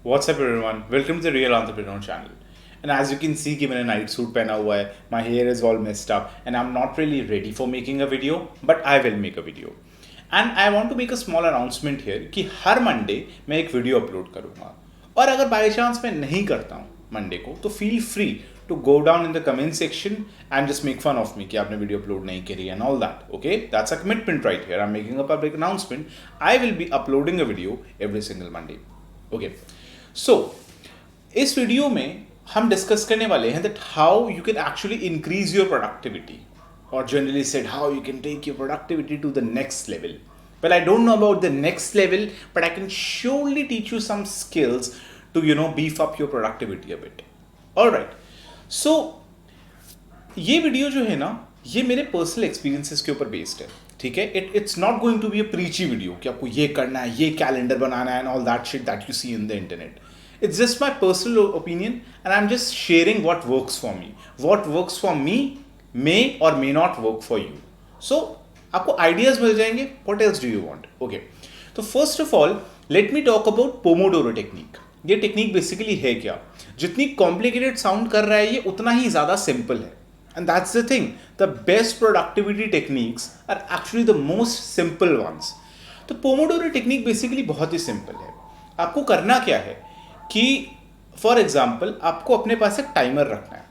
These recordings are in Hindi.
What's up everyone? Welcome to the Real Entrepreneur channel. And as you can see कि मैंने नाइट सूट पहना हुआ है, my hair is all messed up and I'm not really ready for making a video, but I will make a video. And I want to make a small announcement here कि हर मंडे मैं एक वीडियो अपलोड करूँगा. और अगर बाई चांस मैं नहीं करता हूँ मंडे को तो feel free to go down in the comment section and just make fun of me कि आपने वीडियो अपलोड नहीं करी and all that. Okay, that's a commitment right here. I'm making a public announcement. I will be uploading a video every single Monday. Okay. So, इस वीडियो में हम डिस्कस करने वाले हैं that how you can actually increase your productivity or generally said how you can take your productivity to the next level. Well, I don't know about the next level, but I can surely teach you some skills to beef up your productivity a bit. Alright, so ये वीडियो जो है ना ये मेरे पर्सनल एक्सपीरियंसेस के ऊपर बेस्ड है. ठीक है, it's not going to be a preachy video कि आपको ये करना है, ये कैलेंडर बनाना है and all that shit that you see in the internet. It's just my personal opinion and I'm just sharing what works for me. What works for me may or may not work for you. So, आपको ideas मिल जाएंगे. What else do you want? Okay. तो first of all, let me talk about Pomodoro Technique. ये टेक्निक बेसिकली है क्या? जितनी कॉम्प्लिकेटेड साउंड कर रहा है ये उतना ही ज़्यादा सिंपल है. And that's the thing. The best productivity techniques are actually the most simple ones. तो Pomodoro Technique बेसिकली बहुत ही सिंपल है. आपको करना क्या है कि फॉर एग्जाम्पल आपको अपने पास एक टाइमर रखना है.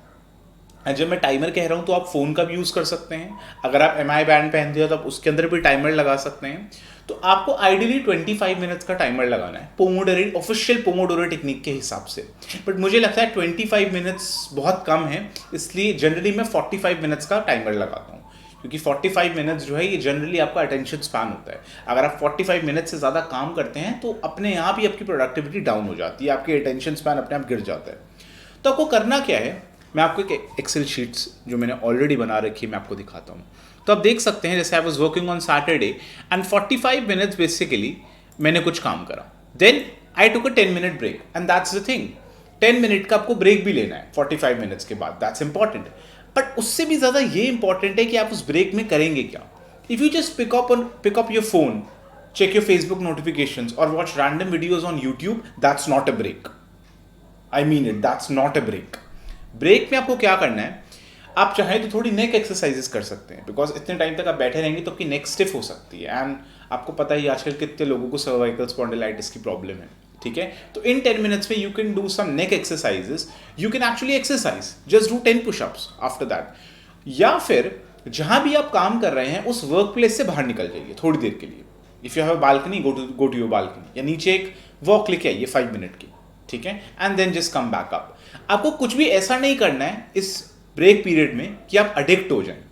और जब मैं टाइमर कह रहा हूँ तो आप फ़ोन का भी यूज़ कर सकते हैं. अगर आप MI बैंड पहनते हो तो आप उसके अंदर भी टाइमर लगा सकते हैं. तो आपको आइडियली 25 मिनट्स का टाइमर लगाना है पोमोडोरो ऑफिशियल पोमोडोरो टेक्निक के हिसाब से. बट मुझे लगता है 25 मिनट्स बहुत कम है, इसलिए जनरली मैं 45 मिनट्स का टाइमर लगाता हूँ. क्योंकि 45 मिनट्स जो है ये जनरली आपका अटेंशन स्पैन होता है. अगर आप 45 मिनट से ज़्यादा काम करते हैं तो अपने आप ही आपकी प्रोडक्टिविटी डाउन हो जाती है, आपकी अटेंशन स्पैन अपने आप गिर जाता है. तो आपको करना क्या है, मैं आपको एक एक्सेल शीट्स जो मैंने ऑलरेडी बना रखी है मैं आपको दिखाता हूँ. तो आप देख सकते हैं जैसे I was working on Saturday and 45 minutes basically मैंने कुछ काम करा. Then I took a 10 minute break and that's the thing. 10 minute का आपको ब्रेक भी लेना है 45 मिनट्स के बाद. That's important. बट उससे भी ज़्यादा ये इंपॉर्टेंट है कि आप उस ब्रेक में करेंगे क्या. If you just pick up your phone, check your Facebook notifications or watch random videos on YouTube, that's not a break. I mean it, that's not a break. Break में आपको क्या करना है, आप चाहें तो थोड़ी नेक एक्सरसाइजेस कर सकते हैं बिकॉज इतने टाइम तक आप बैठे रहेंगे तो आपकी नेक स्टिफ हो सकती है. एंड आपको पता ही आजकल कितने लोगों को सर्वाइकल स्पॉन्डिलाइटिस की प्रॉब्लम है. ठीक है, तो इन 10 मिनट्स में you can do some neck exercises. You can actually exercise, just do 10 pushups after that. या फिर जहां भी आप काम कर रहे हैं उस वर्क प्लेस से बाहर निकल जाइए थोड़ी देर के लिए. If you have a balcony, go to your balcony या नीचे एक वॉक लेके आइए 5 मिनट की. ठीक है, and then just come back up. आपको कुछ भी ऐसा नहीं करना है इस ब्रेक पीरियड में कि आप अडिक्ट हो जाएं.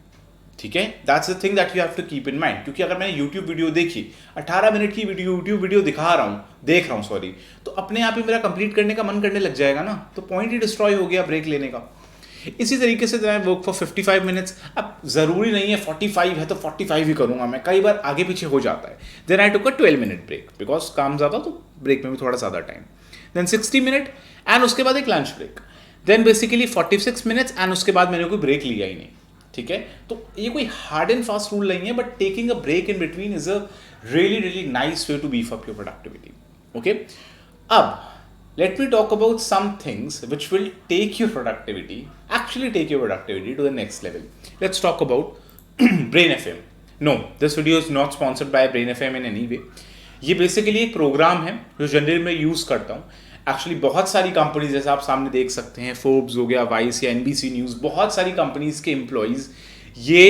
ठीक है, that's the thing that you have to keep in mind. क्योंकि अगर मैंने यूट्यूब वीडियो देखी, 18 मिनट की यूट्यूब वीडियो देख रहा हूँ तो अपने आप ही मेरा कंप्लीट करने का मन करने लग जाएगा ना. तो पॉइंट ही डिस्ट्रॉय हो गया ब्रेक लेने का. इसी तरीके से मैं वर्क फॉर 55 मिनट्स. अब ज़रूरी नहीं है 45 है तो 45 ही करूँगा मैं, कई बार आगे पीछे हो जाता है. Then I took a 12 minute break because काम ज़्यादा तो ब्रेक में भी थोड़ा ज़्यादा टाइम. देन 60 मिनट एंड उसके बाद एक lunch break. Then basically 46 minutes and उसके बाद मैंने कोई ब्रेक लिया ही नहीं. ठीक है, तो ये कोई हार्ड एंड फास्ट रूल नहीं है, but taking a break in between is a really nice way to beef up your productivity. Okay, अब let me talk about some things which will take your productivity to the next level. Let's talk about Brain FM. No, this video is not sponsored by Brain FM in any way. ये बेसिकली एक प्रोग्राम है जो जनरली मैं यूज़ करता हूँ. एक्चुअली बहुत सारी कंपनीज जैसे आप सामने देख सकते हैं, फोर्ब्स हो गया, वाइस या NBC न्यूज़, बहुत सारी कंपनीज के एम्प्लॉयज़ ये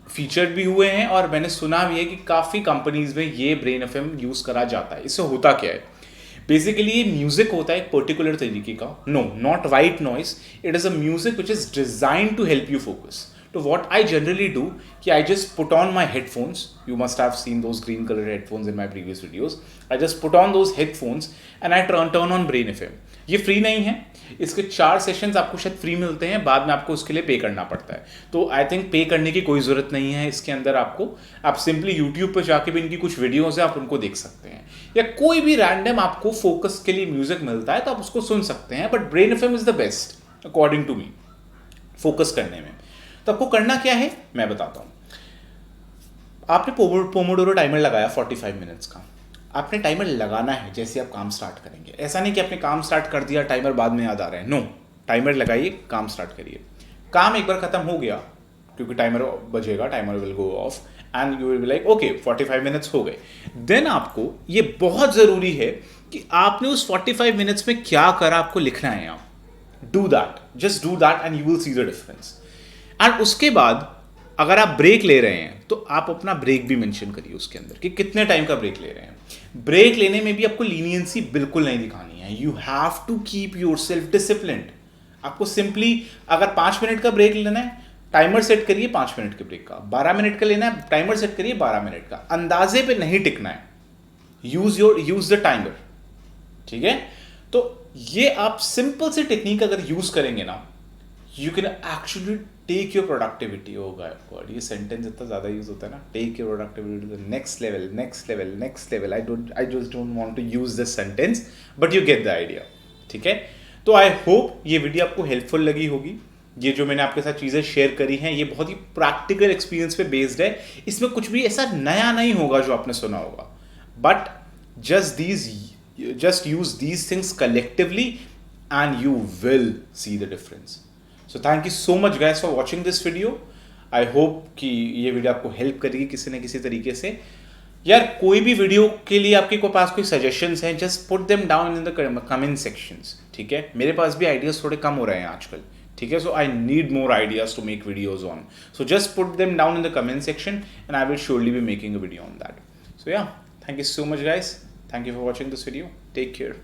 फीचर्ड भी हुए हैं और मैंने सुना भी है कि काफ़ी कंपनीज में ये ब्रेन FM यूज़ करा जाता है. इससे होता क्या है, बेसिकली ये म्यूजिक होता है एक पर्टिकुलर तरीके का. No, not white noise. It is a music which is design to help you focus. तो वॉट आई जनरली डू कि I just put on my headphones. You must have seen those green colour headphones in my previous videos. I just put on those headphones and I turn on Brain FM. ये फ्री नहीं है, इसके 4 सेशंस आपको शायद फ्री मिलते हैं, बाद में आपको उसके लिए पे करना पड़ता है. तो आई थिंक पे करने की कोई ज़रूरत नहीं है इसके अंदर. आप सिंपली यूट्यूब पर जाके भी इनकी कुछ वीडियोज़ हैं, आप उनको देख सकते हैं. या कोई भी रैंडम आपको फोकस के लिए म्यूजिक मिलता है तो आप उसको सुन सकते हैं. But Brain FM is the best according to me focus करने में. तो आपको करना क्या है मैं बताता हूँ. आपने पोमोडोरो टाइमर लगाया 45 मिनट्स का. आपने टाइमर लगाना है जैसे आप काम स्टार्ट करेंगे। ऐसा नहीं कि आपने काम स्टार्ट कर दिया टाइमर बाद में याद आ रहा है, नो, टाइमर लगाइए, काम स्टार्ट करिए। काम एक बार खत्म हो गया, क्योंकि टाइमर बजेगा, timer will go of and you will be like okay 45 minutes हो गए। देन आपको ये बहुत ज़रूरी है कि आपने उस 45 मिनट्स में क्या करा आपको लिखना है यहाँ। Do that, just do that and you will see the difference. And उसके बाद अगर आप ब्रेक ले रहे हैं तो आप अपना ब्रेक भी मेंशन करिए उसके अंदर कि कितने टाइम का ब्रेक ले रहे हैं। ब्रेक लेने में भी आपको लीनियंसी बिल्कुल नहीं दिखानी है। यू हैव टू कीप योर सेल्फ डिसिप्लिन्ड। आपको सिंपली अगर 5 मिनट का ब्रेक लेना है, टाइमर सेट करिए 5 मिनट के ब्रेक का। 12 मिनट का लेना है, टाइमर सेट करिए 12 मिनट का। अंदाजे पे नहीं टिकना है, यूज द टाइमर, ठीक है। तो ये आप सिंपल से टेक्निक अगर यूज करेंगे ना, you can actually take your productivity. Oh God, ये सेंटेंस इतना ज्यादा यूज होता है ना, take your productivity to the next level, next level, next level. I just don't want to use this sentence, but you get the idea, ठीक है। तो आई होप ये वीडियो आपको हेल्पफुल लगी होगी। ये जो मैंने आपके साथ चीज़ें शेयर करी हैं, ये बहुत ही प्रैक्टिकल एक्सपीरियंस पे बेस्ड है। इसमें कुछ भी ऐसा नया नहीं होगा जो आपने सुना होगा, but just use these things collectively and you will see the difference. So thank you so much guys for watching this video. I hope कि ये वीडियो आपको हेल्प करेगी किसी न किसी तरीके से। यार कोई भी वीडियो के लिए आपके पास कोई सजेशंस हैं, just put them down in the comment sections, ठीक है। मेरे पास भी आइडियाज थोड़े कम हो रहे हैं आजकल, ठीक है। So I need more ideas to make videos on, so just put them down in the comment section and I will surely be making a video on that. So yeah, thank you so much guys. Thank you for watching this video. Take care.